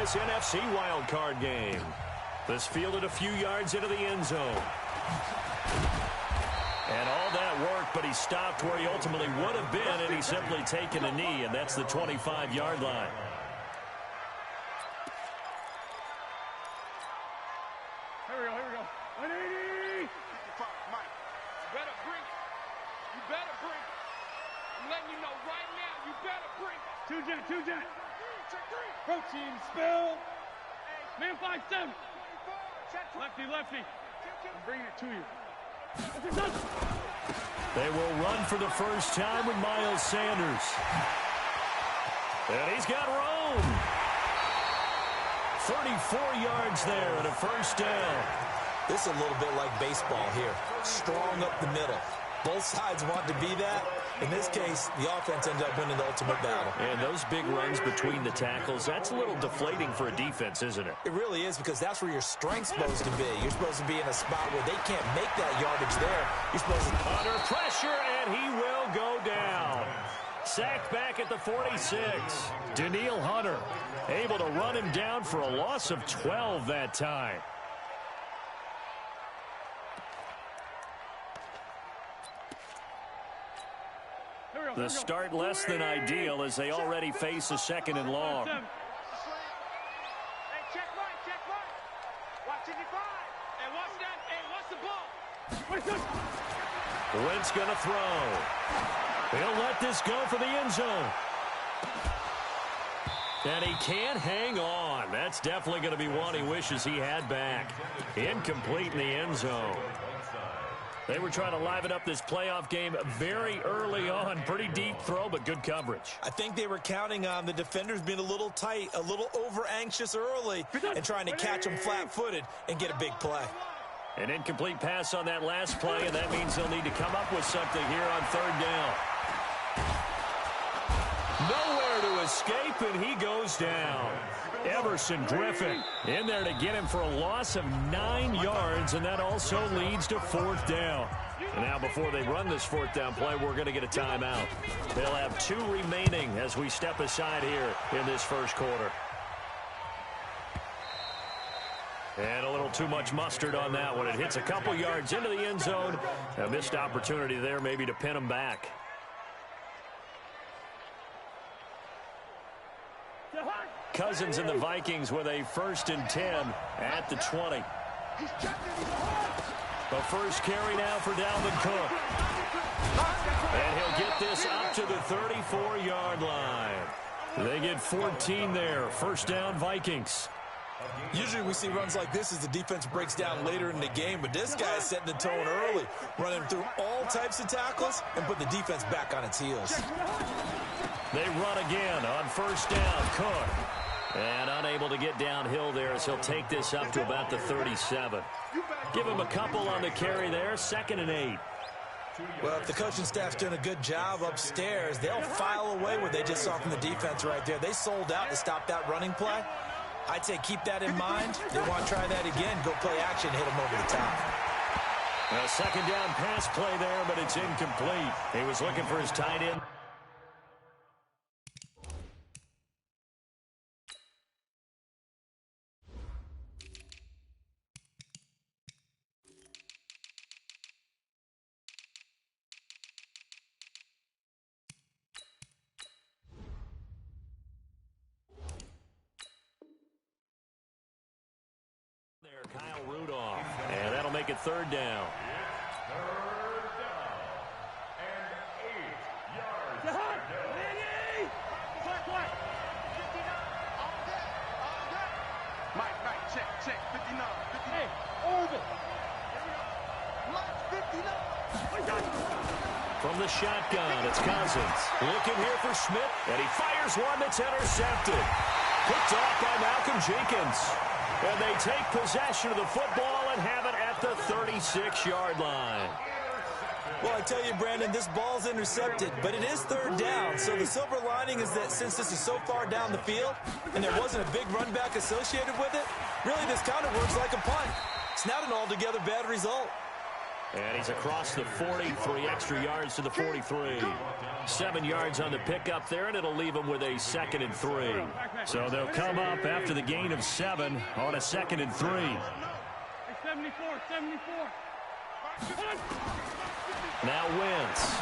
this NFC wildcard game. This fielded a few yards into the end zone. And all that work, but he stopped where he ultimately would have been, and he's simply taken a knee, and that's the 25-yard line. Here we go. 180! Mike, you better bring it. You better bring it. I'm letting you know right now, you better bring it. Two jet. Check three. Protein spill. Man 5-7. Lefty. I'm bringing it to you. They will run for the first time with Miles Sanders. And he's got room. 34 yards there and a first down. This is a little bit like baseball here. Strong up the middle. Both sides want to be that. In this case, the offense ends up winning the ultimate battle. And those big runs between the tackles, that's a little deflating for a defense, isn't it? It really is, because that's where your strength's supposed to be. You're supposed to be in a spot where they can't make that yardage there. You're supposed to... Under pressure, and he will go down. Sacked back at the 46. Danielle Hunter able to run him down for a loss of 12 that time. The start less than ideal as they already face a second and long. Hey, check right. Watch it, Hey, watch that. Hey, watch the ball. Wentz going to throw. He'll let this go for the end zone. And he can't hang on. That's definitely going to be one he wishes he had back. Incomplete in the end zone. They were trying to liven up this playoff game very early on. Pretty deep throw, but good coverage. I think they were counting on the defenders being a little tight, a little over-anxious early, and trying to catch them flat-footed and get a big play. An incomplete pass on that last play, and that means they'll need to come up with something here on third down. Nowhere to escape, and he goes down. Everson Griffin in there to get him for a loss of 9 yards, and that also leads to fourth down. And now before they run this fourth down play, we're going to get a timeout. They'll have 2 remaining as we step aside here in this first quarter. And a little too much mustard on that one. It hits a couple yards into the end zone. A missed opportunity there maybe to pin him back. Cousins and the Vikings with a 1st and 10 at the 20. The first carry now for Dalvin Cook. And he'll get this up to the 34-yard line. They get 14 there. First down, Vikings. Usually we see runs like this as the defense breaks down later in the game, but this guy is setting the tone early, running through all types of tackles and put the defense back on its heels. They run again on first down. Cook. And unable to get downhill there as he'll take this up to about the 37. Give him a couple on the carry there. 2nd and 8. Well, if the coaching staff's doing a good job upstairs, they'll file away what they just saw from the defense right there. They sold out to stop that running play. I'd say keep that in mind. They want to try that again. Go play action, hit him over the top. A second down pass play there, but it's incomplete. He was looking for his tight end. Kyle Rudolph, and that'll make it third down. Third down and 8 yards. Mike, check. 59. Hey, over. Mike, 59. From the shotgun, it's Cousins. Looking here for Smith, and he fires one that's intercepted. Picked off by Malcolm Jenkins. And they take possession of the football and have it at the 36-yard line. Well, I tell you, Brandon, this ball's intercepted, but it is third down. So the silver lining is that since this is so far down the field and there wasn't a big run back associated with it, really this kind of works like a punt. It's not an altogether bad result. And he's across the 40, 3 extra yards to the 43. 7 yards on the pickup there, and it'll leave him with a 2nd and 3. So they'll come up after the gain of 7 on a 2nd and 3. 74, 74. Now Wentz.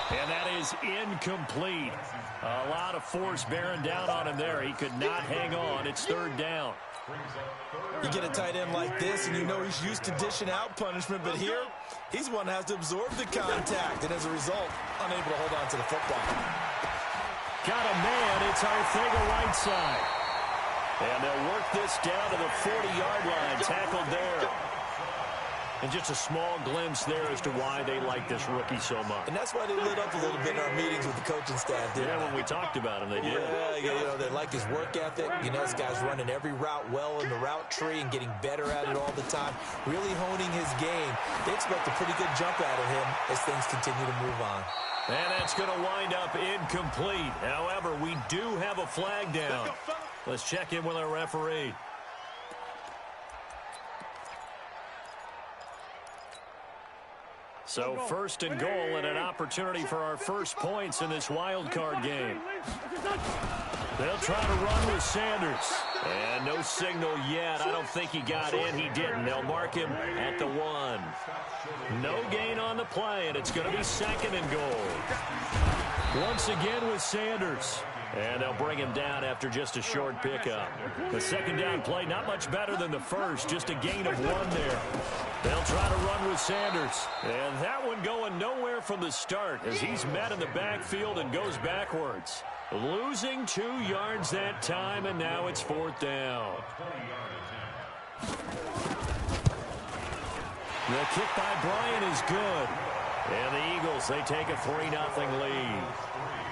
And that is incomplete. A lot of force bearing down on him there. He could not hang on. It's 3rd down. You get a tight end like this, and you know he's used to dishing out punishment, but here, he's one that has to absorb the contact, and as a result, unable to hold on to the football. Got a man. It's Arcega-Whiteside. And they'll work this down to the 40-yard line. Tackled there. And just a small glimpse there as to why they like this rookie so much. And that's why they lit up a little bit in our meetings with the coaching staff, didn't they? When we talked about him, they did. Yeah, you know, they like his work ethic. You know, this guy's running every route well in the route tree and getting better at it all the time, really honing his game. They expect a pretty good jump out of him as things continue to move on. And that's going to wind up incomplete. However, we do have a flag down. Let's check in with our referee. So 1st and goal and an opportunity for our first points in this wild card game. They'll try to run with Sanders. And no signal yet. I don't think he got in. He didn't. They'll mark him at the 1. No gain on the play, and it's going to be 2nd and goal. Once again with Sanders. And they'll bring him down after just a short pickup. The 2nd down play, not much better than the first, just a gain of 1 there. They'll try to run with Sanders. And that one going nowhere from the start as he's met in the backfield and goes backwards. Losing 2 yards that time, and now it's 4th down. The kick by Bryant is good. And the Eagles, they take a 3-0 lead.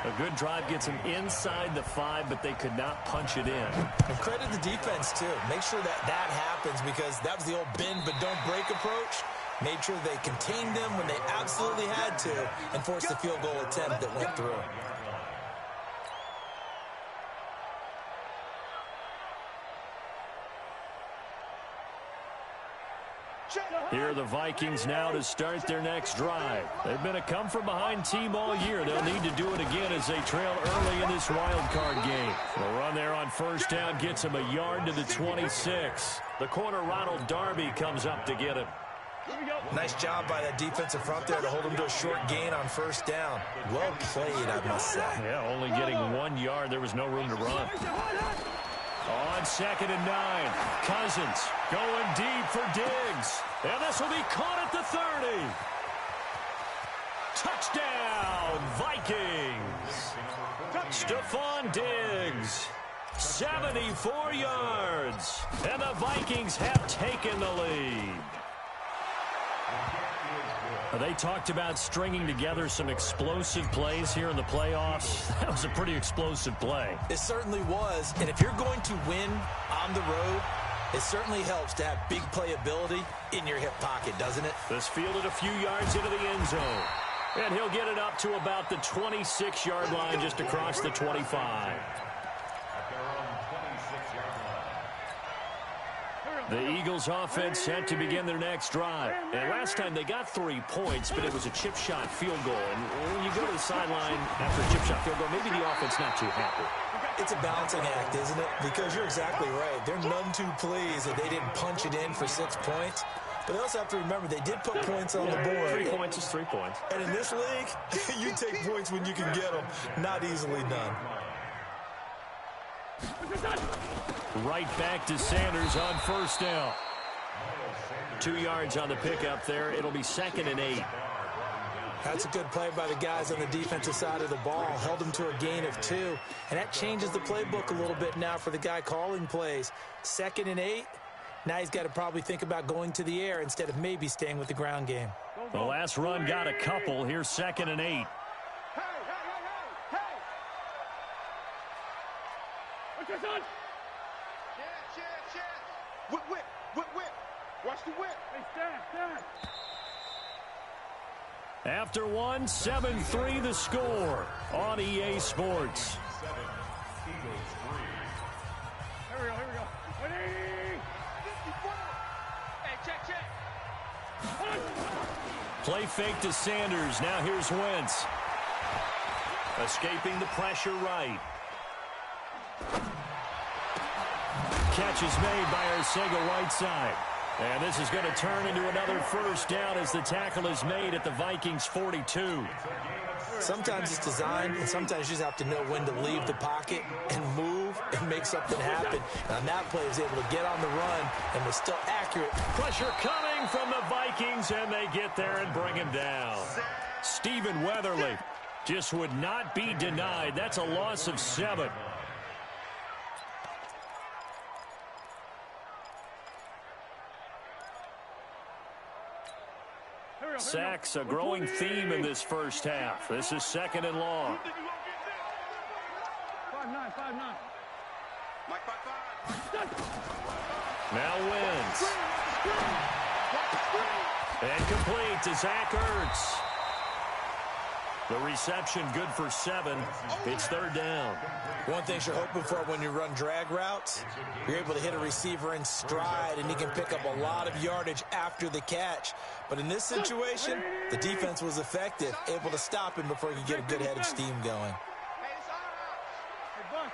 A good drive gets them inside the 5, but they could not punch it in. And credit the defense, too. Make sure that happens because that was the old bend but don't break approach. Made sure they contained them when they absolutely had to and forced the field goal attempt that went through. Here are the Vikings now to start their next drive. They've been a come-from-behind team all year. They'll need to do it again as they trail early in this wild card game. The run there on 1st down gets him a yard to the 26. The corner, Ronald Darby, comes up to get him. Nice job by that defensive front there to hold him to a short gain on 1st down. Well played, I must say. Yeah, only getting 1 yard. There was no room to run. On 2nd and 9, Cousins going deep for Diggs. And this will be caught at the 30. Touchdown, Vikings. Stephon Diggs, 74 yards. And the Vikings have taken the lead. They talked about stringing together some explosive plays here in the playoffs. That was a pretty explosive play. It certainly was. And if you're going to win on the road, it certainly helps to have big playability in your hip pocket, doesn't it? This fielded a few yards into the end zone. And he'll get it up to about the 26-yard line just across the 25. The Eagles offense set to begin their next drive. And last time they got 3 points, but it was a chip shot field goal. And when you go to the sideline after a chip shot field goal, maybe the offense not too happy. It's a balancing act, isn't it? Because you're exactly right. They're none too pleased that they didn't punch it in for 6 points. But they also have to remember they did put points on the board. 3 points is 3 points. And in this league, you take points when you can get them. Not easily done. Right back to Sanders on 1st down. 2 yards on the pickup there. It'll be 2nd and 8. That's a good play by the guys on the defensive side of the ball. Held them to a gain of 2. And that changes the playbook a little bit now for the guy calling plays. 2nd and 8. Now he's got to probably think about going to the air instead of maybe staying with the ground game. The last run got a couple. Here's 2nd and 8. What's your son? Whip. Watch the whip. Hey, stand. After 1, 7-3 the score on EA Sports. Here we go. 180. Hey, check. Play fake to Sanders. Now here's Wentz. Escaping the pressure right. Catch is made by Arcega-Whiteside. And this is going to turn into another first down as the tackle is made at the Vikings 42. Sometimes it's designed, and sometimes you just have to know when to leave the pocket and move and make something happen. And on that play, he was able to get on the run and was still accurate. Pressure coming from the Vikings, and they get there and bring him down. Stephen Weatherly just would not be denied. That's a loss of 7. Sacks, a growing theme in this first half. This is 2nd and long. 5-9, 5-9. Mike, 5-5. Now wins. And complete to Zach Ertz. The reception good for 7. It's 3rd down. One thing you're hoping for when you run drag routes, you're able to hit a receiver in stride, and he can pick up a lot of yardage after the catch. But in this situation, the defense was effective, able to stop him before he could get a good head of steam going. Hey, Bush.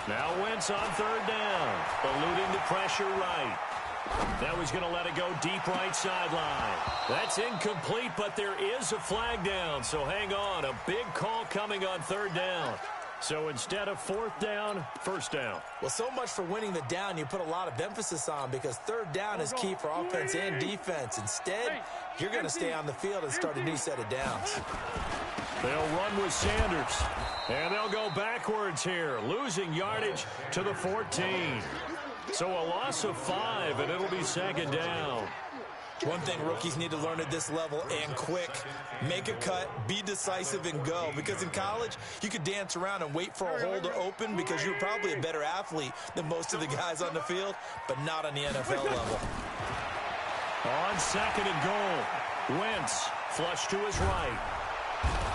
Now Wentz on 3rd down, eluding the pressure right. Now he's going to let it go deep right sideline. That's incomplete, but there is a flag down, so hang on. A big call coming on 3rd down. So instead of 4th down, 1st down. Well, so much for winning the down you put a lot of emphasis on, because 3rd down is key for offense and defense. Instead, you're going to stay on the field and start a new set of downs. They'll run with Sanders, and they'll go backwards here, losing yardage to the 14. So a loss of 5, and it'll be 2nd down. One thing rookies need to learn at this level, and quick: make a cut, be decisive, and go. Because in college, you could dance around and wait for a hole to open because you're probably a better athlete than most of the guys on the field, but not on the NFL level. On 2nd and goal, Wentz flush to his right.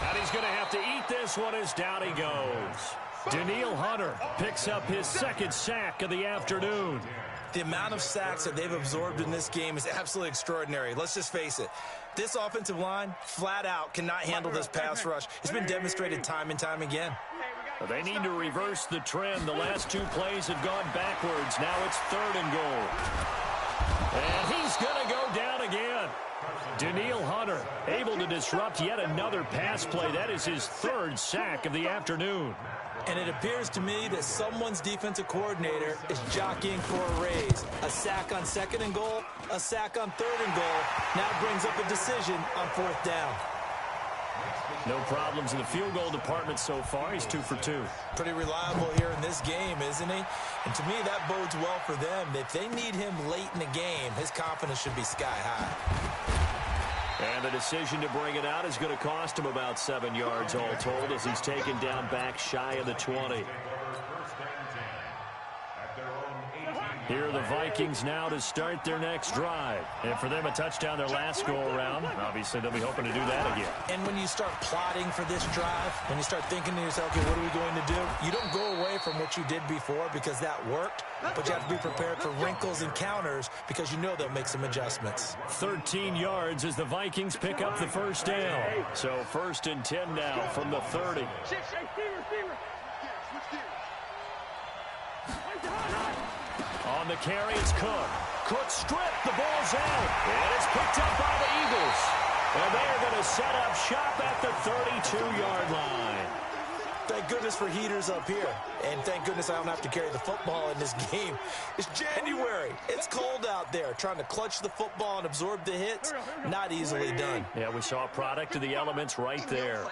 And he's going to have to eat this one as down he goes. Danielle Hunter picks up his 2nd sack of the afternoon. The amount of sacks that they've absorbed in this game is absolutely extraordinary. Let's just face it. This offensive line, flat out, cannot handle this pass rush. It's been demonstrated time and time again. They need to reverse the trend. The last 2 plays have gone backwards. Now it's 3rd and goal. And he's going to go down again. Danielle Hunter able to disrupt yet another pass play. That is his 3rd sack of the afternoon. And it appears to me that someone's defensive coordinator is jockeying for a raise. A sack on 2nd and goal, a sack on 3rd and goal. Now brings up a decision on 4th down. No problems in the field goal department so far. He's 2 for 2. Pretty reliable here in this game, isn't he? And to me, that bodes well for them. If they need him late in the game, his confidence should be sky high. And the decision to bring it out is going to cost him about 7 yards all told, as he's taken down back shy of the 20. Here are the Vikings now to start their next drive. And for them, a touchdown their last go-around. Obviously, they'll be hoping to do that again. And when you start plotting for this drive, when you start thinking to yourself, okay, what are we going to do? You don't go away from what you did before because that worked, but you have to be prepared for wrinkles and counters because you know they'll make some adjustments. 13 yards as the Vikings pick up the 1st down. So 1st and 10 now from the 30. On the carry, it's Cook. Cook stripped. The ball's out. And it's picked up by the Eagles. And they are going to set up shop at the 32-yard line. Thank goodness for heaters up here. And thank goodness I don't have to carry the football in this game. It's January. It's cold out there. Trying to clutch the football and absorb the hits, not easily done. Yeah, we saw a product of the elements right there.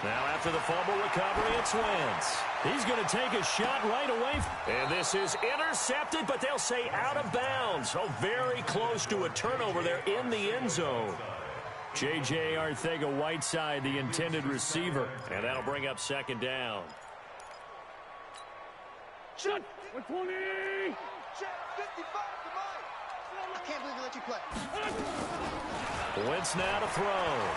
Now after the fumble recovery, it's Wentz. He's going to take a shot right away. And this is intercepted, but they'll say out of bounds. So very close to a turnover there in the end zone. J.J. Arcega-Whiteside, the intended receiver. And that'll bring up 2nd down. Shut! 120! Shut! 55 to Mike! I can't believe they let you play. Wentz now to throw.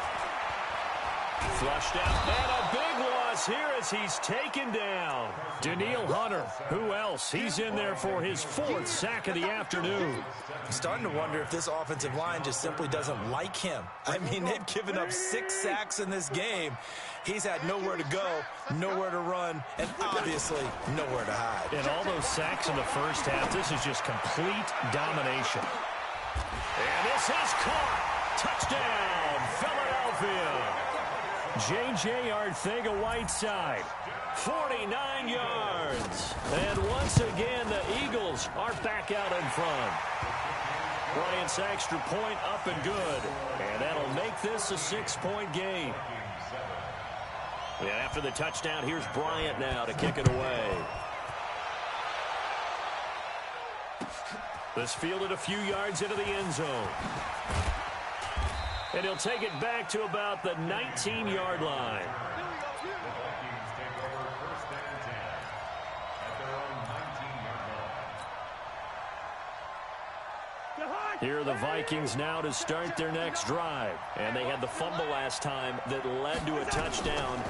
Flushed out, and a big loss here as he's taken down. Daniil Hunter, who else? He's in there for his 4th sack of the afternoon. I'm starting to wonder if this offensive line just simply doesn't like him. I mean, they've given up 6 sacks in this game. He's had nowhere to go, nowhere to run, and obviously nowhere to hide. And all those sacks in the first half, this is just complete domination. And this is caught. Touchdown, Philadelphia. J.J. Arcega-Whiteside, 49 yards. And once again, the Eagles are back out in front. Bryant's extra point up and good. And that'll make this a 6-point game. And after the touchdown, here's Bryant now to kick it away. This fielded a few yards into the end zone. And he'll take it back to about the 19-yard line. Here are the Vikings now to start their next drive. And they had the fumble last time that led to a touchdown.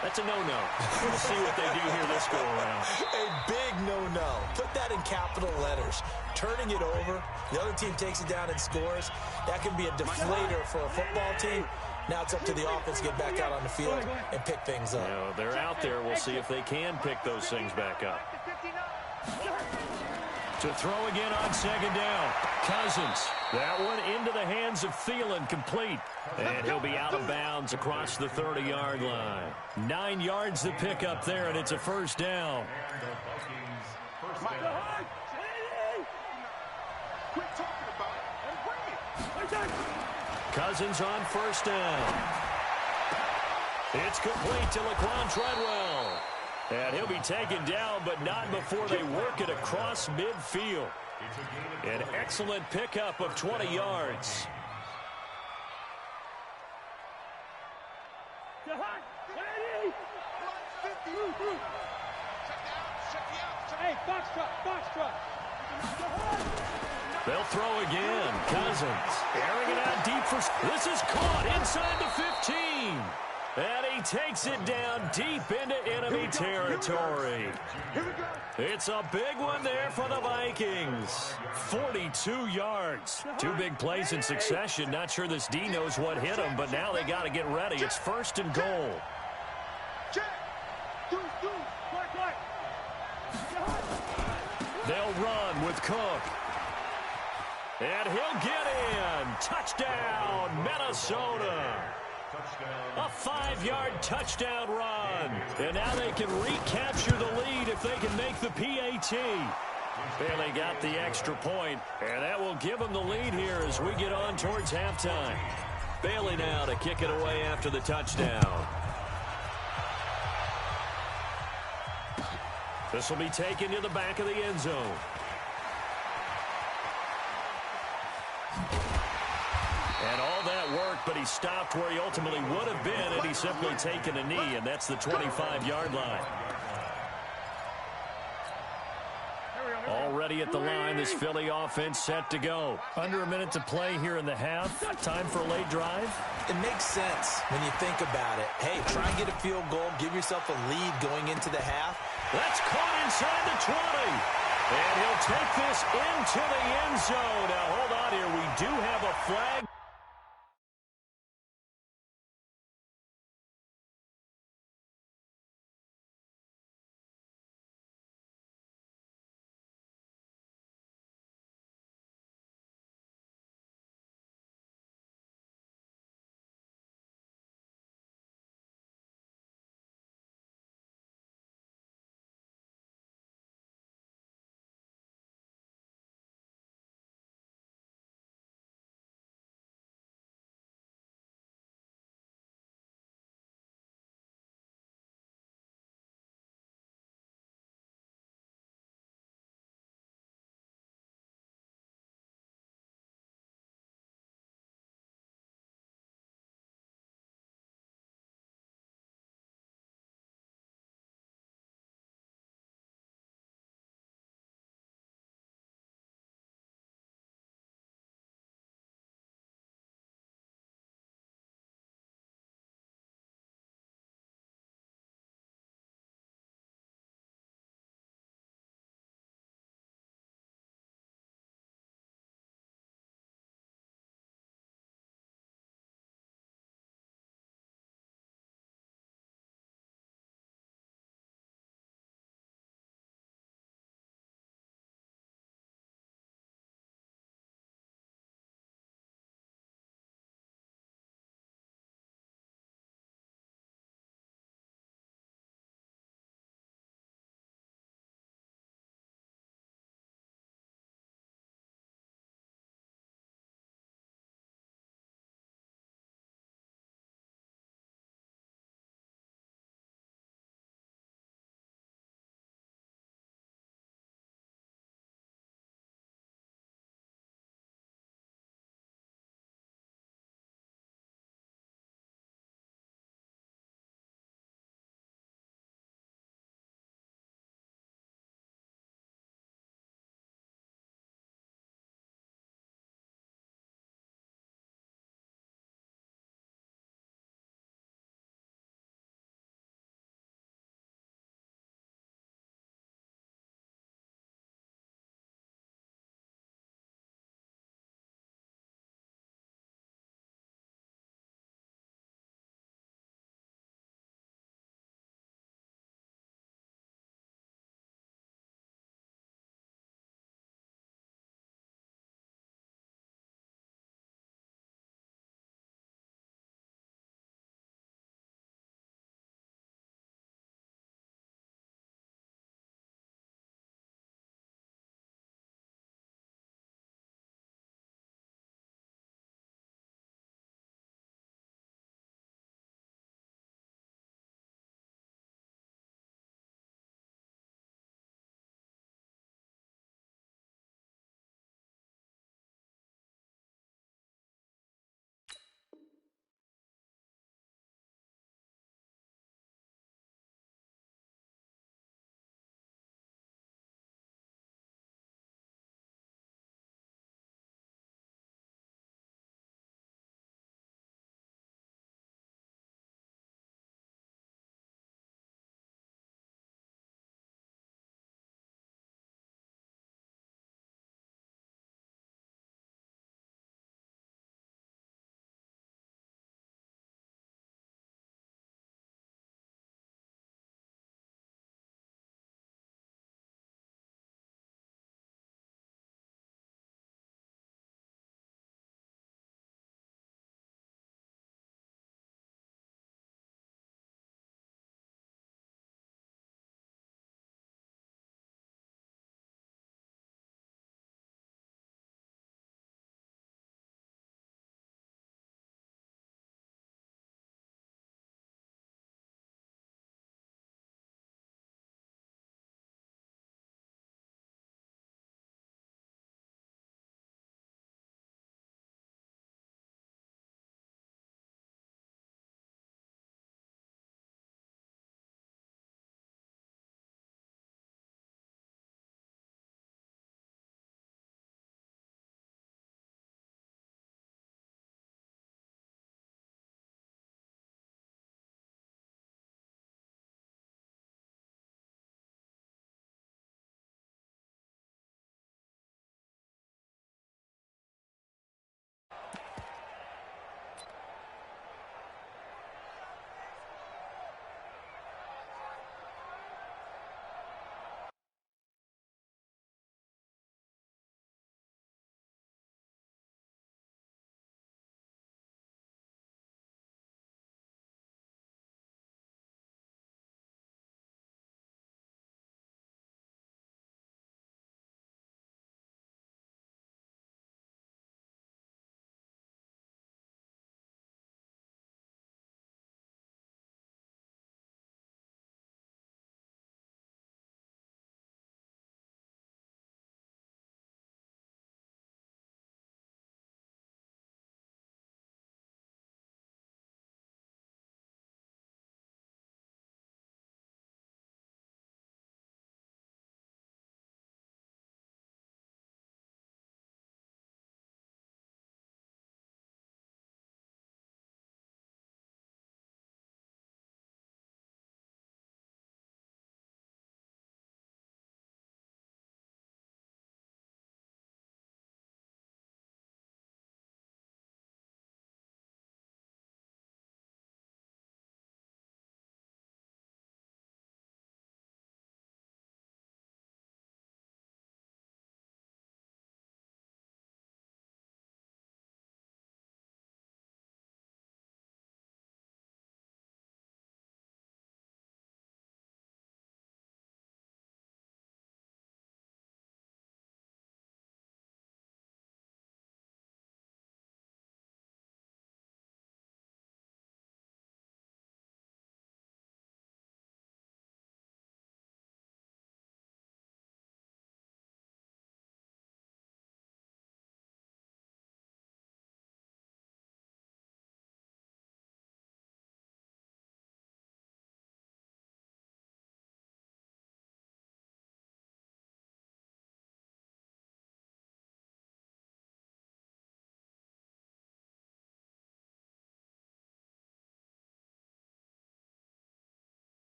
That's a no-no. We'll see what they do here this go-around. A big no-no. Put that in capital letters. Turning it over, the other team takes it down and scores. That can be a deflator for a football team. Now it's up to the offense to get back out on the field and pick things up. You know, they're out there. We'll see if they can pick those things back up. To throw again on second down. Cousins. That one into the hands of Thielen, complete. And he'll be out of bounds across the 30-yard line. 9 yards to pick up there, and it's a first down. Cousins on first down. It's complete to Laquan Treadwell. And he'll be taken down, but not before they work it across midfield. An excellent pickup of 20 yards. Hey, box truck. They'll throw again. Cousins airing it out deep for... This is caught inside the 15. And he takes it down deep into enemy territory. It's a big one there for the Vikings. 42 yards. 2 big plays in succession. Not sure this D knows what hit him, but now they got to get ready. It's 1st and goal. They'll run with Cook. And he'll get in. Touchdown, Minnesota. A 5-yard touchdown run. And now they can recapture the lead if they can make the PAT. And they got the extra point, and that will give them the lead here as we get on towards halftime. Bailey now to kick it away after the touchdown. This will be taken to the back of the end zone. And all that worked, but he stopped where he ultimately would have been had he simply taken a knee, and that's the 25-yard line. Already at the line, this Philly offense set to go. Under a minute to play here in the half. Time for a late drive. It makes sense when you think about it. Hey, try and get a field goal, give yourself a lead going into the half. That's caught inside the 20. And he'll take this into the end zone. Now, hold on here. We do have a flag.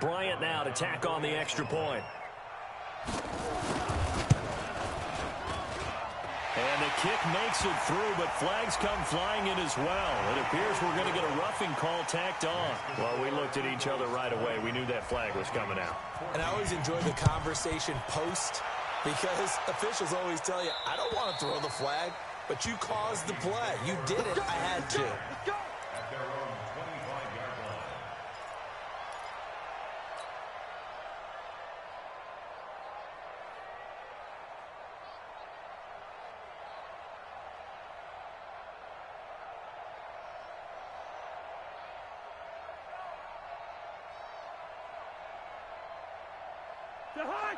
Bryant now to tack on the extra point. And the kick makes it through, but flags come flying in as well. It appears we're going to get a roughing call tacked on. Well, we looked at each other right away. We knew that flag was coming out. And I always enjoy the conversation post, because officials always tell you, I don't want to throw the flag, but you caused the play. You did it. I had to. Let's go. At their own 25-yard line.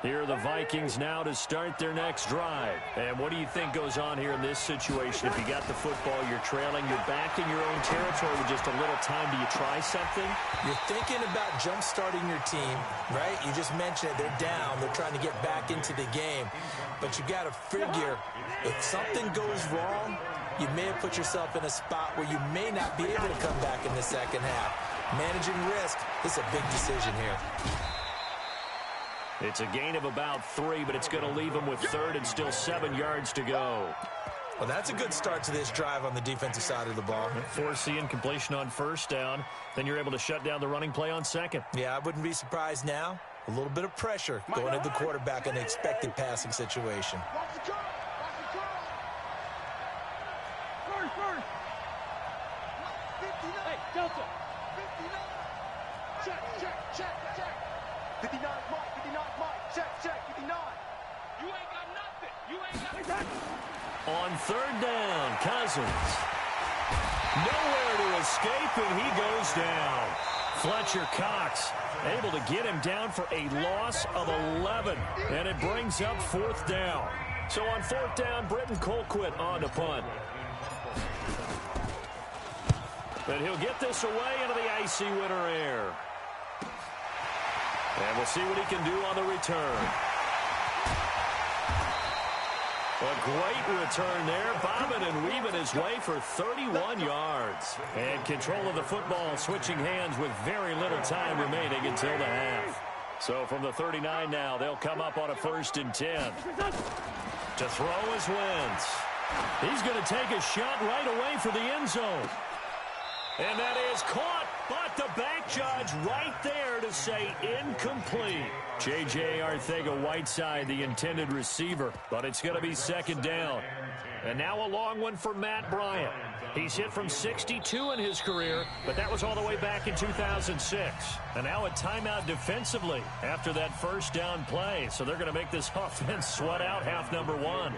Here are the Vikings now to start their next drive. And what do you think goes on here in this situation? If you got the football, you're trailing, you're back in your own territory with just a little time. Do you try something? You're thinking about jump-starting your team, right? You just mentioned it. They're down. They're trying to get back into the game. But you got to figure, if something goes wrong, you may have put yourself in a spot where you may not be able to come back in the second half. Managing risk, this is a big decision here. It's a gain of about 3, but it's going to leave them with third and still 7 yards to go. Well, that's a good start to this drive on the defensive side of the ball. Force the incompletion on first down. Then you're able to shut down the running play on second. Yeah, I wouldn't be surprised now. A little bit of pressure going into the quarterback in an expected passing situation. Watch the curl. Watch the curl. First. 59. Hey, Delta. 59. Check. 59 Mike. 59 Mike. Check. 59. You ain't got nothing. You ain't got nothing. On third down, Cousins. Nowhere to escape, and he goes down. Fletcher Cox able to get him down for a loss of 11, and it brings up fourth down. So on fourth down, Britton Colquitt on to punt. But he'll get this away into the icy winter air. And we'll see what he can do on the return. A great return there, bobbing and weaving his way for 31 yards. And control of the football switching hands with very little time remaining until the half. So from the 39 now, they'll come up on a 1st and 10. To throw is Wentz. He's going to take a shot right away for the end zone. And that is caught, but the back judge right there to say incomplete. J.J. Arcega-Whiteside, the intended receiver, but it's going to be second down. And now a long one for Matt Bryant. He's hit from 62 in his career, but that was all the way back in 2006. And now a timeout defensively after that first down play. So they're going to make this offense sweat out half number 1.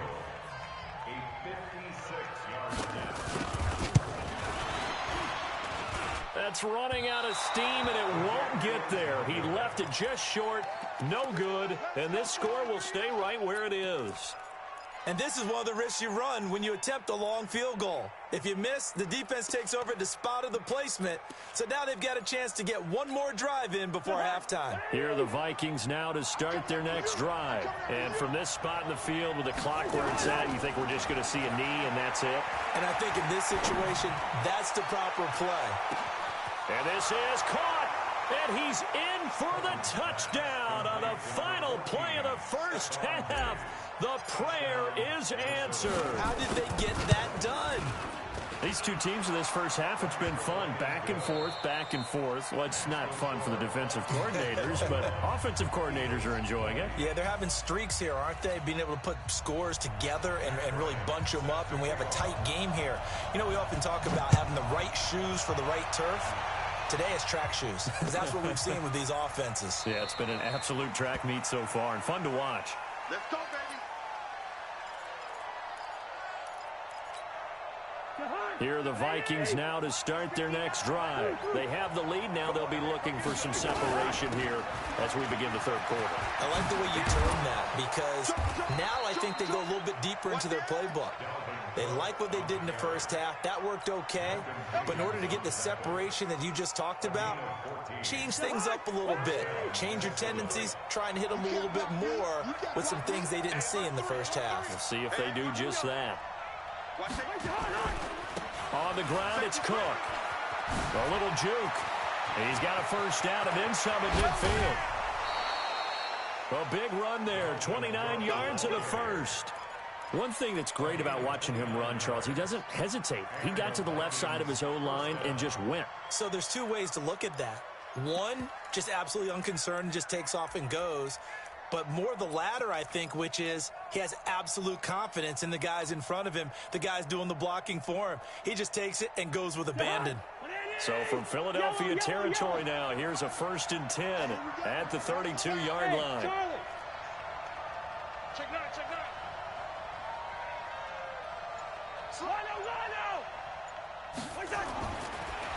That's running out of steam, and it won't get there. He left it just short, no good, and this score will stay right where it is. And this is one of the risks you run when you attempt a long field goal. If you miss, the defense takes over at the spot of the placement, so now they've got a chance to get one more drive in before halftime. Here are the Vikings now to start their next drive. And from this spot in the field with the clock where it's at, you think we're just going to see a knee and that's it? And I think in this situation, that's the proper play. And this is caught, and he's in for the touchdown on the final play of the first half. The prayer is answered. How did they get that done? These two teams in this first half, it's been fun. Back and forth, back and forth. Well, it's not fun for the defensive coordinators, but offensive coordinators are enjoying it. Yeah, they're having streaks here, aren't they? Being able to put scores together and really bunch them up, and we have a tight game here. You know, we often talk about having the right shoes for the right turf. Today it's track shoes, because that's what we've seen with these offenses. Yeah, it's been an absolute track meet so far, and fun to watch. Let's go, baby. Here are the Vikings now to start their next drive. They have the lead. Now they'll be looking for some separation here as we begin the third quarter. I like the way you term that, because now I think they go a little bit deeper into their playbook. They like what they did in the first half. That worked okay. But in order to get the separation that you just talked about, change things up a little bit. Change your tendencies. Try and hit them a little bit more with some things they didn't see in the first half. We'll see if they do just that. On the ground, it's Cook. A little juke. He's got a first down and then some at midfield. A big run there, 29 yards in the first. One thing that's great about watching him run, Charles, he doesn't hesitate. He got to the left side of his own line and just went. So there's two ways to look at that. One, just absolutely unconcerned, just takes off and goes. But more the latter, I think, which is he has absolute confidence in the guys in front of him, the guys doing the blocking for him. He just takes it and goes with abandon. So from Philadelphia territory now, here's a 1st and 10 at the 32-yard line. Check nine, check nine.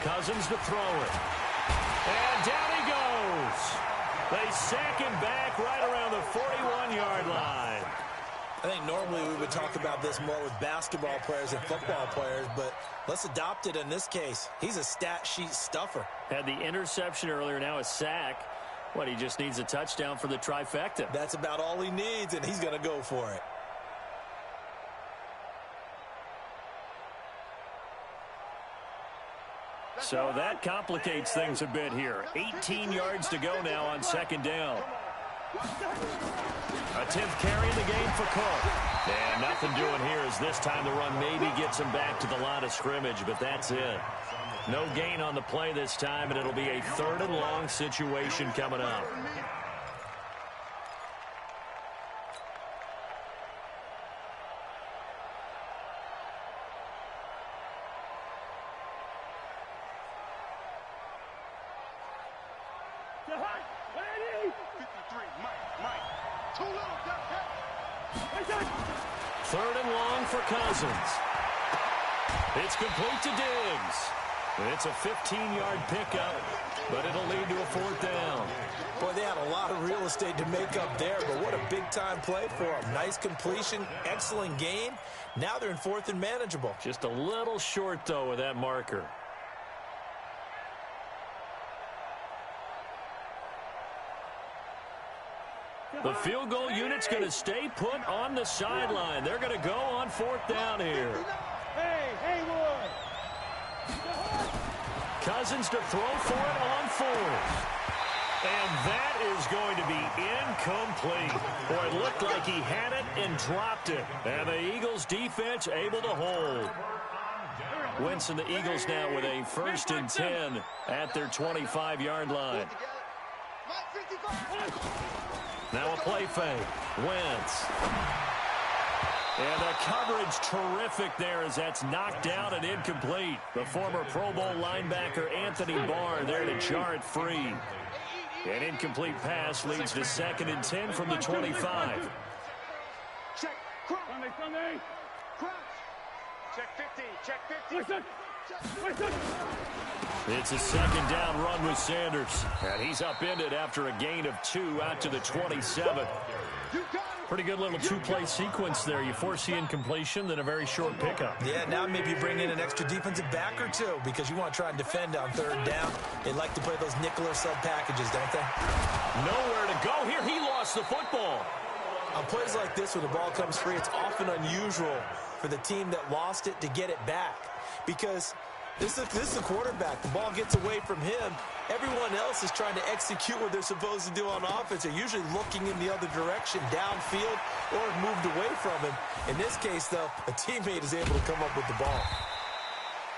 Cousins to throw it. And down he goes. They sack him back right around the 41-yard line. I think normally we would talk about this more with basketball players and football players, but let's adopt it in this case. He's a stat sheet stuffer. Had the interception earlier, now a sack. What, he just needs a touchdown for the trifecta. That's about all he needs, and he's going to go for it. So that complicates things a bit here. 18 yards to go now on 2nd down. A 10th carry in the game for Cook. And nothing doing here as this time the run maybe gets him back to the line of scrimmage, but that's it. No gain on the play this time, and it'll be a 3rd and long situation coming up. Third and long for Cousins. It's complete to Diggs. It's a 15-yard pickup, but it'll lead to a 4th down. Boy, they had a lot of real estate to make up there, but what a big-time play for them. Nice completion, excellent gain. Now they're in 4th and manageable. Just a little short, though, with that marker. The field goal unit's going to stay put on the sideline. They're going to go on 4th down here. Hey, Haywood. Cousins to throw for it on 4th. And that is going to be incomplete. Boy, it looked like he had it and dropped it. And the Eagles defense able to hold. Wentz and the Eagles now with a 1st and 10 at their 25-yard line. Now a play fake. Wentz. And the coverage terrific there as that's knocked down and incomplete. The former Pro Bowl linebacker Anthony Barr there to jar it free. An incomplete pass leads to 2nd and 10 from the 25. Check. Sunday. Crouch. Check 50. Check 50. Listen. It's a 2nd down run with Sanders. And he's upended after a gain of 2 out to the 27. Pretty good little 2-play sequence there. You force the incompletion, then a very short pickup. Yeah, now maybe you bring in an extra defensive back or two because you want to try and defend on 3rd down. They like to play those nickel or sub packages, don't they? Nowhere to go here. He lost the football. On plays like this, when the ball comes free, it's often unusual for the team that lost it to get it back because this is the quarterback. The ball gets away from him. Everyone else is trying to execute what they're supposed to do on offense. They're usually looking in the other direction, downfield, or moved away from him. In this case, though, a teammate is able to come up with the ball.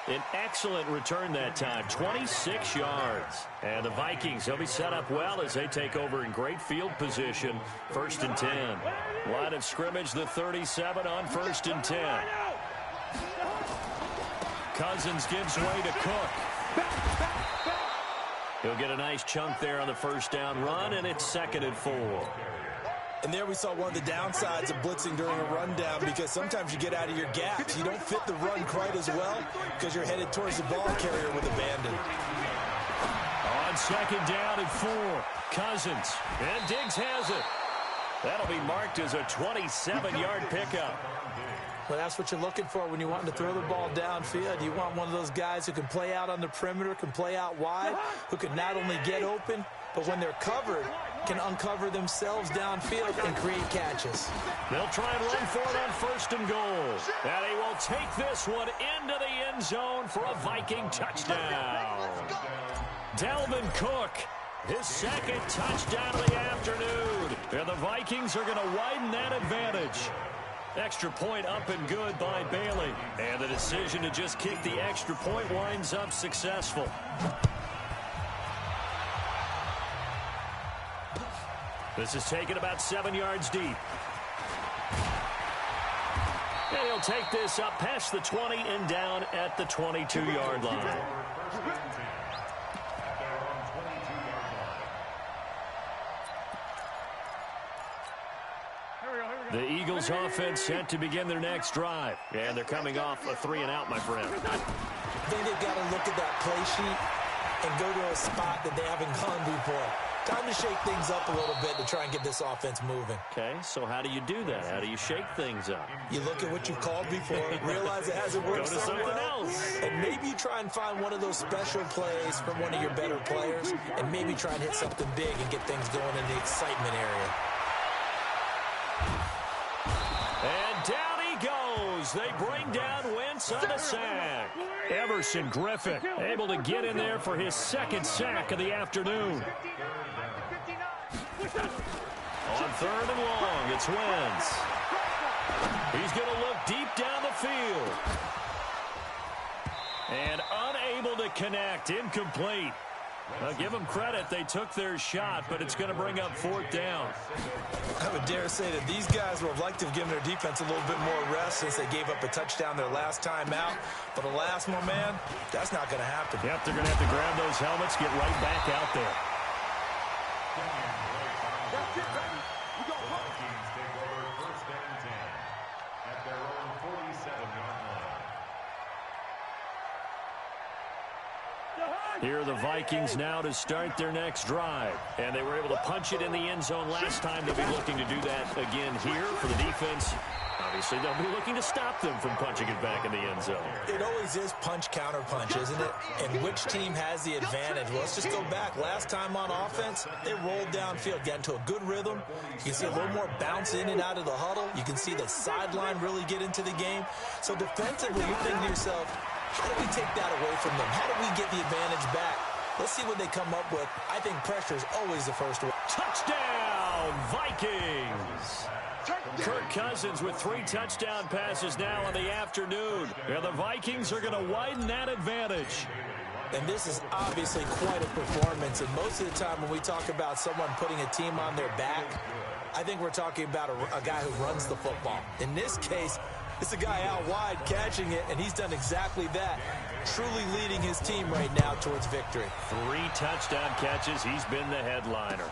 An excellent return that time, 26 yards. And the Vikings, they'll be set up well as they take over in great field position. 1st and 10. Line of scrimmage, the 37 on 1st and 10. Cousins gives way to Cook. He'll get a nice chunk there on the 1st down run, and it's 2nd and 4. And there we saw one of the downsides of blitzing during a rundown because sometimes you get out of your gaps. You don't fit the run quite as well because you're headed towards the ball carrier with abandon. On 2nd down and 4, Cousins. And Diggs has it. That'll be marked as a 27-yard pickup. Well, that's what you're looking for when you want to throw the ball downfield. You want one of those guys who can play out on the perimeter, can play out wide, who can not only get open, but when they're covered, can uncover themselves downfield and create catches. They'll try and run for it on 1st and goal. And he will take this one into the end zone for a Viking touchdown. Dalvin Cook, his second touchdown of the afternoon. And the Vikings are going to widen that advantage. Extra point up and good by Bailey. And the decision to just kick the extra point winds up successful. This is taken about 7 yards deep. And he'll take this up past the 20 and down at the 22-yard line. The Eagles offense set to begin their next drive. And they're coming off a 3-and-out, my friend. I think they've got to look at that play sheet and go to a spot that they haven't gone before. Time to shake things up a little bit to try and get this offense moving. Okay, so how do you do that? How do you shake things up? You look at what you've called before, realize it hasn't worked Go to something else. And maybe you try and find one of those special plays from one of your better players, and maybe try and hit something big and get things going in the excitement area. And down he goes. They bring down Wentz on the sack. Everson Griffin able to get in there for his second sack of the afternoon. On 3rd and long, it's Wentz. He's going to look deep down the field. And unable to connect, incomplete. I'll give them credit. They took their shot, but it's going to bring up 4th down. I would dare say that these guys would have liked to have given their defense a little bit more rest since they gave up a touchdown their last time out. But alas, my man, that's not going to happen. Yep, they're going to have to grab those helmets, get right back out there. Vikings take over 1st and 10 at their own 47-yard line. Here are the Vikings now to start their next drive. And they were able to punch it in the end zone last time. They'll be looking to do that again here for the defense. Obviously, they'll be looking to stop them from punching it back in the end zone. It always is punch, counter punch, isn't it? And which team has the advantage? Well, let's just go back. Last time on offense, they rolled downfield, got into a good rhythm. You can see a little more bounce in and out of the huddle. You can see the sideline really get into the game. So defensively, you're thinking to yourself, how do we take that away from them? How do we get the advantage back? Let's see what they come up with. I think pressure is always the first one. Touchdown, Vikings! Kirk Cousins with 3 touchdown passes now in the afternoon. And the Vikings are going to widen that advantage. And this is obviously quite a performance. And most of the time when we talk about someone putting a team on their back, I think we're talking about a guy who runs the football. In this case, it's a guy out wide catching it, and he's done exactly that, truly leading his team right now towards victory. 3 touchdown catches. He's been the headliner.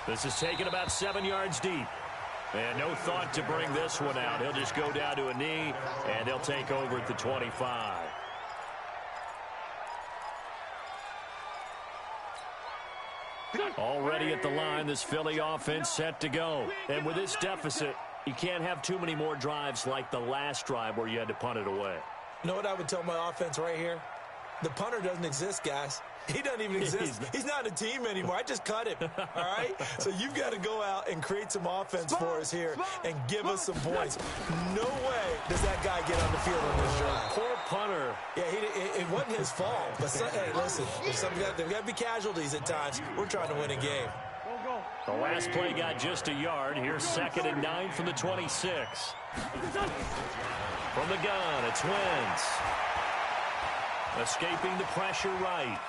This is taken about 7 yards deep. And no thought to bring this one out. He'll just go down to a knee, and they'll take over at the 25. Already at the line, this Philly offense set to go. And with this deficit, you can't have too many more drives like the last drive where you had to punt it away. You know what I would tell my offense right here? The punter doesn't exist, guys. He doesn't even exist. He's not a team anymore. I just cut him, all right? So you've got to go out and create some offense for us here and give us some points. No way does that guy get on the field on this drive. Poor punter. Yeah, it wasn't his fault. But, hey, listen, there's got to be casualties at times. We're trying to win a game. The last play got just a yard. Here's 2nd and 9 from the 26. From the gun, it's Wentz. Escaping the pressure right.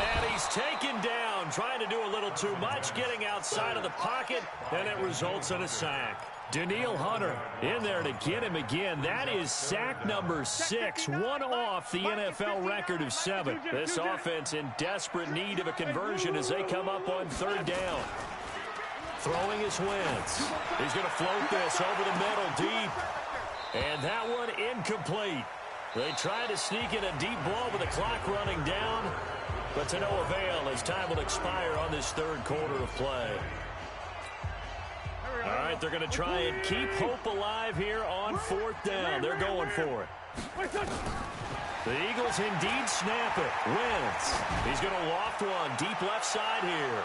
And he's taken down, trying to do a little too much, getting outside of the pocket, and it results in a sack. Danielle Hunter in there to get him again. That is sack number 6, one off the NFL record of 7. This offense in desperate need of a conversion as they come up on 3rd down. Throwing is Wentz. He's going to float this over the middle deep. And that one incomplete. They try to sneak in a deep ball with the clock running down, but to no avail as time will expire on this 3rd quarter of play. All right, they're going to try and keep hope alive here on 4th down. They're going for it. The Eagles indeed snap it. Wentz. He's going to loft one deep left side here.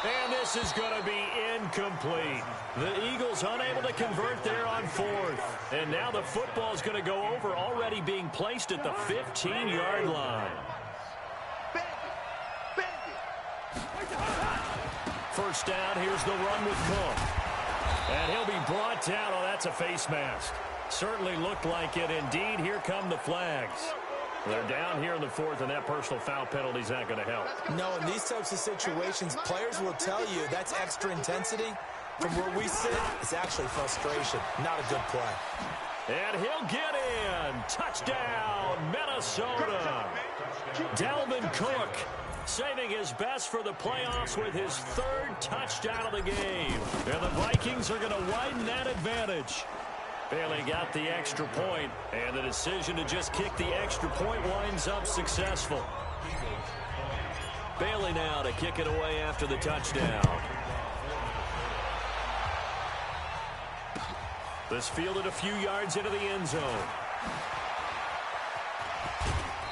And this is going to be incomplete. The Eagles unable to convert there on 4th. And now the football is going to go over, already being placed at the 15-yard line. first down. Here's the run with Cook. And he'll be brought down. Oh, that's a face mask. Certainly looked like it. Indeed, here come the flags. They're down here in the fourth, and that personal foul penalty is not going to help. No, in these types of situations, players will tell you that's extra intensity. From where we sit, it's actually frustration. Not a good play. And he'll get in. Touchdown, Minnesota. Dalvin Cook saving his best for the playoffs with his third touchdown of the game. And the Vikings are going to widen that advantage. Bailey got the extra point, and the decision to just kick the extra point winds up successful. Bailey now to kick it away after the touchdown. This fielded a few yards into the end zone.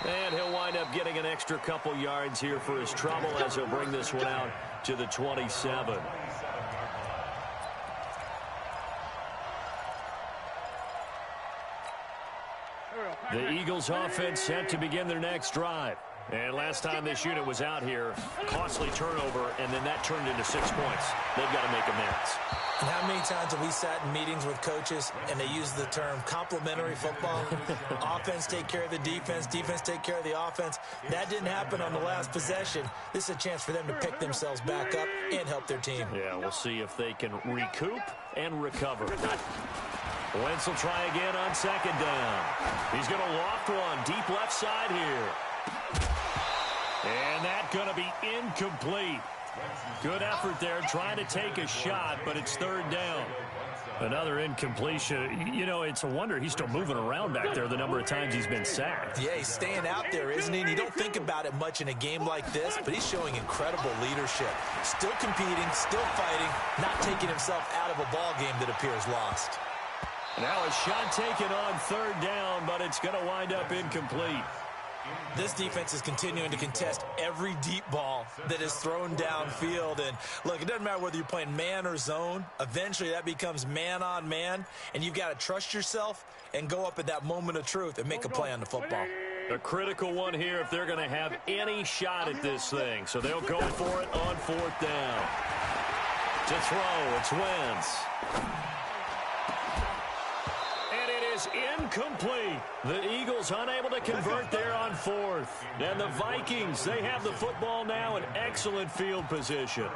And he'll wind up getting an extra couple yards here for his trouble as he'll bring this one out to the 27. The Eagles offense set to begin their next drive. And last time this unit was out here, costly turnover, and then that turned into 6 points. They've got to make amends. And how many times have we sat in meetings with coaches and they use the term complementary football? Offense take care of the defense, defense take care of the offense. That didn't happen on the last possession. This is a chance for them to pick themselves back up and help their team. Yeah, we'll see if they can recoup and recover. Wentz will try again on second down. He's going to loft one deep left side here. And that's going to be incomplete. Good effort there, trying to take a shot, but it's third down. Another incompletion. You know, it's a wonder he's still moving around back there the number of times he's been sacked. Yeah, he's staying out there, isn't he? And you don't think about it much in a game like this, but he's showing incredible leadership. Still competing, still fighting, not taking himself out of a ball game that appears lost. Now a shot taken on third down, but it's going to wind up incomplete. This defense is continuing to contest every deep ball that is thrown downfield. And, look, it doesn't matter whether you're playing man or zone. Eventually that becomes man on man, and you've got to trust yourself and go up at that moment of truth and make a play on the football. A critical one here if they're going to have any shot at this thing. So they'll go for it on fourth down. To throw, it's Wentz. Incomplete. The Eagles unable to convert there on fourth. And the Vikings, they have the football now in excellent field position.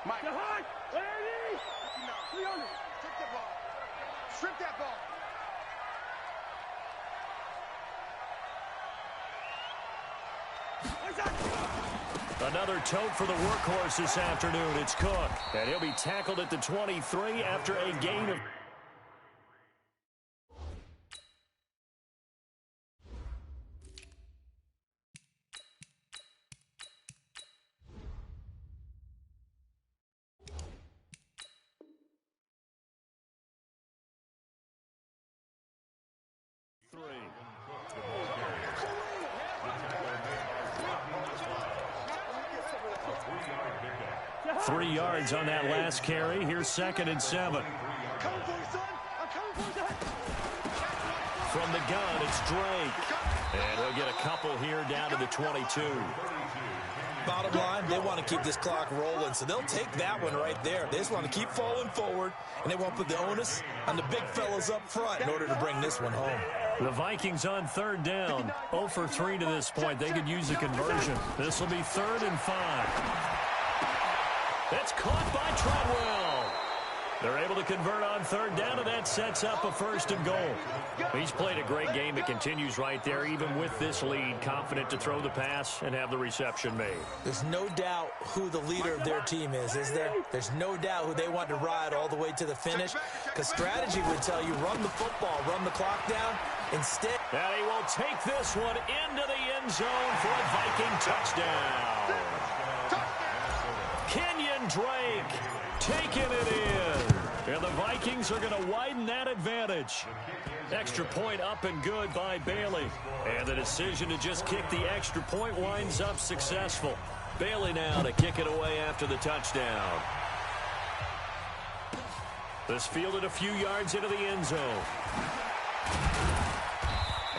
Mike. Strip that ball. Strip that ball. Another tote for the workhorse this afternoon. It's Cook. And he'll be tackled at the 23 after a gain of... Three yards on that last carry. Here's 2nd and 7. From the gun, it's Drake. And he'll get a couple here down to the 22. Bottom line, they want to keep this clock rolling, so they'll take that one right there. They just want to keep falling forward, and they won't put the onus on the big fellas up front in order to bring this one home. The Vikings on third down. 0 for 3 to this point. They could use a conversion. This will be 3rd and 5. That's caught by Treadwell. They're able to convert on third down, and that sets up a 1st and goal. He's played a great game. It continues right there, even with this lead, confident to throw the pass and have the reception made. There's no doubt who the leader of their team is there? There's no doubt who they want to ride all the way to the finish, because strategy would tell you run the football, run the clock down. Instead, and he will take this one into the end zone for a Viking touchdown. Kenyon Drake taking it in. And the Vikings are going to widen that advantage. Extra point up and good by Bailey. And the decision to just kick the extra point winds up successful. Bailey now to kick it away after the touchdown. This fielded a few yards into the end zone.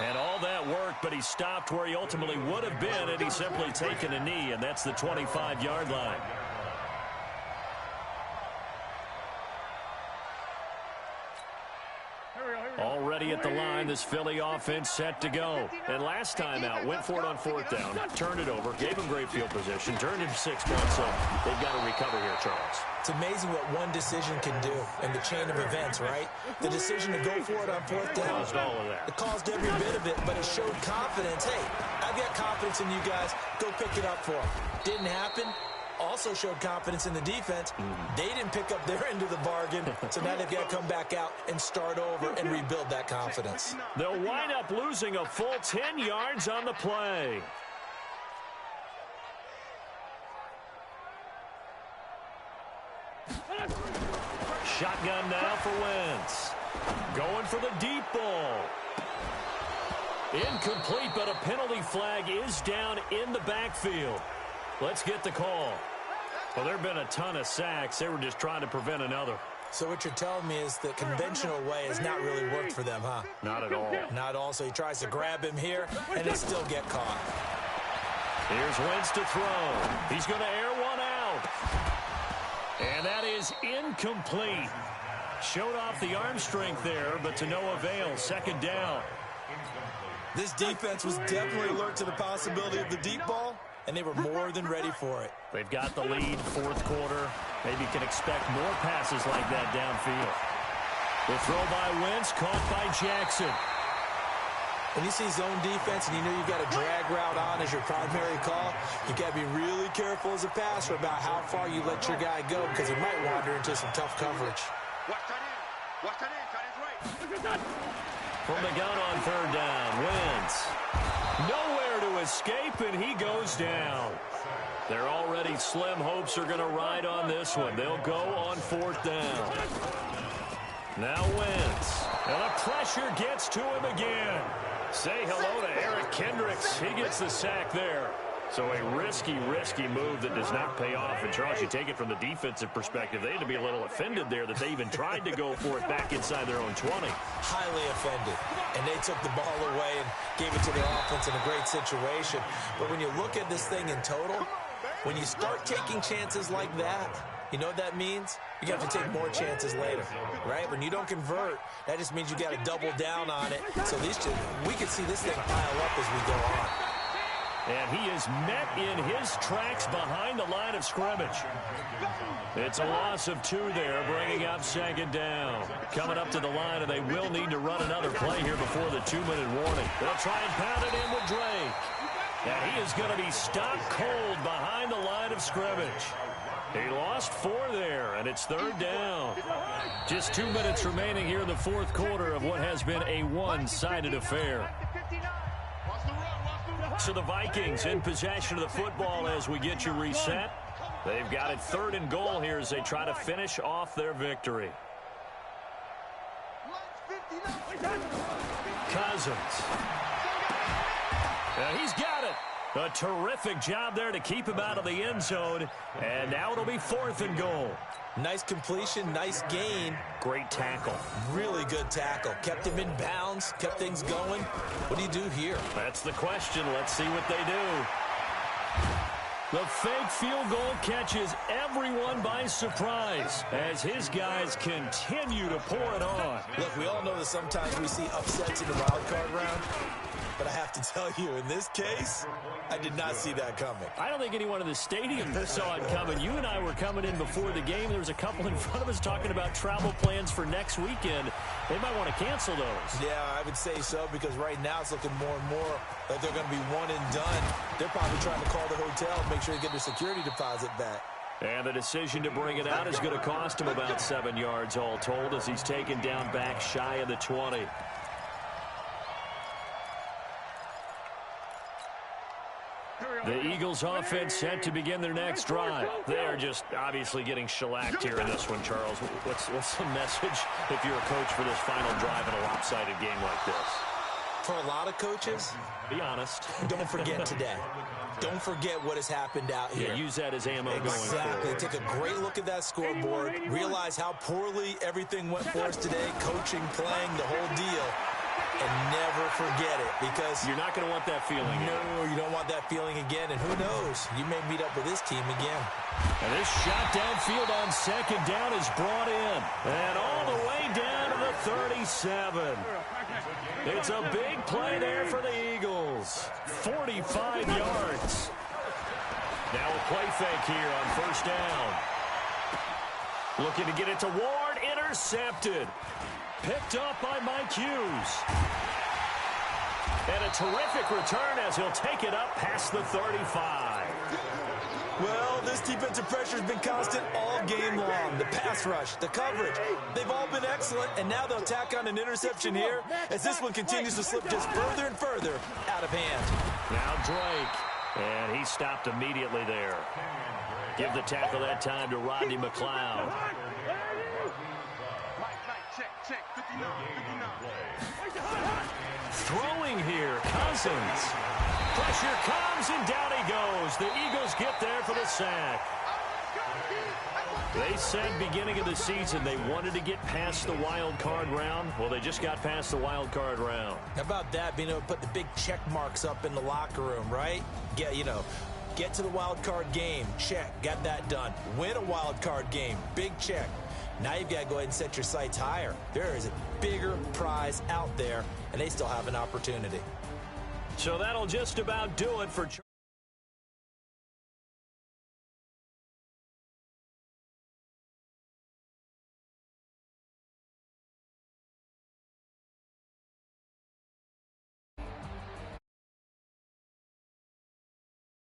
And all that work, but he stopped where he ultimately would have been had he simply taken a knee, and that's the 25-yard line. Already at the line, this Philly offense set to go. And last time out, went for it on fourth down, turned it over, gave him great field position, turned it 6 points, so they've got to recover here, Charles. It's amazing what one decision can do in the chain of events, right? The decision to go for it on fourth down. Caused all of that. It caused every bit of it, but it showed confidence. Hey, I've got confidence in you guys. Go pick it up for them. Didn't happen. Also showed confidence in the defense. They didn't pick up their end of the bargain, so now they've got to come back out and start over and rebuild that confidence. They'll wind up losing a full 10 yards on the play. Shotgun now for Wentz. Going for the deep ball. Incomplete, but a penalty flag is down in the backfield. Let's get the call. Well, there have been a ton of sacks. They were just trying to prevent another. So what you're telling me is the conventional way has not really worked for them, huh? Not at all. Not at all. So he tries to grab him here, and it still get caught. Here's Wentz to throw. He's going to air one out. And that is incomplete. Showed off the arm strength there, but to no avail. Second down. This defense was definitely alert to the possibility of the deep ball, and they were more than ready for it. They've got the lead, fourth quarter. Maybe can expect more passes like that downfield. The throw by Wentz, caught by Jackson. When you see zone defense and you know you've got a drag route on as your primary call, you got to be really careful as a passer about how far you let your guy go because he might wander into some tough coverage. Watch that in. Watch that in. That is right. From the gun on third down, Wentz. Nowhere to escape, and he goes down. Their already slim hopes are going to ride on this one. They'll go on fourth down. Now Wentz. And the pressure gets to him again. Say hello to Eric Kendricks. He gets the sack there. So a risky move that does not pay off. And, Charles, you take it from the defensive perspective. They had to be a little offended there that they even tried to go for it back inside their own 20. Highly offended. And they took the ball away and gave it to their offense in a great situation. But when you look at this thing in total, when you start taking chances like that, you know what that means? You have to take more chances later, right? When you don't convert, that just means you got to double down on it. So we can see this thing pile up as we go on. And he is met in his tracks behind the line of scrimmage. It's a loss of 2 there, bringing up second down. Coming up to the line, and they will need to run another play here before the 2-minute warning. They'll try and pound it in with Drake. And he is going to be stopped cold behind the line of scrimmage. He lost 4 there, and it's third down. Just 2 minutes remaining here in the fourth quarter of what has been a one-sided affair. So the Vikings in possession of the football as we get you reset. They've got it 3rd and goal here as they try to finish off their victory. Cousins. And he's got it. A terrific job there to keep him out of the end zone. And now it'll be 4th and goal. Nice completion, nice gain. Great tackle. Really good tackle. Kept him in bounds, kept things going. What do you do here? That's the question. Let's see what they do. The fake field goal catches everyone by surprise as his guys continue to pour it on. Look, we all know that sometimes we see upsets in the wild card round. But I have to tell you, in this case, I did not see that coming. I don't think anyone in the stadium saw it coming. You and I were coming in before the game. There was a couple in front of us talking about travel plans for next weekend. They might want to cancel those. Yeah, I would say so, because right now it's looking more and more like they're going to be one and done. They're probably trying to call the hotel and make sure they get their security deposit back. And the decision to bring it out is going to cost him about 7 yards all told as he's taken down back shy of the 20. The Eagles offense set to begin their next drive. They are just obviously getting shellacked here in this one, Charles. What's the message if you're a coach for this final drive in a lopsided game like this? For a lot of coaches, be honest. Don't forget today. Don't forget what has happened out here. Yeah, use that as ammo going forward. Exactly. Take a great look at that scoreboard. Realize how poorly everything went for us today. Coaching, playing, the whole deal. And never forget it, because you're not going to want that feeling again. No, you don't want that feeling again, and who knows, you may meet up with this team again. And this shot downfield on second down is brought in, and all the way down to the 37. It's a big play there for the Eagles. 45 yards. Now a play fake here on first down. Looking to get it to Ward. Intercepted. Picked up by Mike Hughes. And a terrific return as he'll take it up past the 35. Well, this defensive pressure has been constant all game long. The pass rush, the coverage, they've all been excellent, and now they'll tack on an interception here as this one continues to slip just further and further out of hand. Now Drake, and he stopped immediately there. Give the tackle that time to Rodney McLeod. Throwing here, Cousins. Pressure comes, and down he goes. The Eagles get there for the sack. They said beginning of the season they wanted to get past the wild card round. Well, they just got past the wild card round. How about that, being able to put the big check marks up in the locker room, right? Get to the wild card game, check, got that done. Win a wild card game, big check. Now you've got to go ahead and set your sights higher. There is a bigger prize out there, and they still have an opportunity. So that'll just about do it for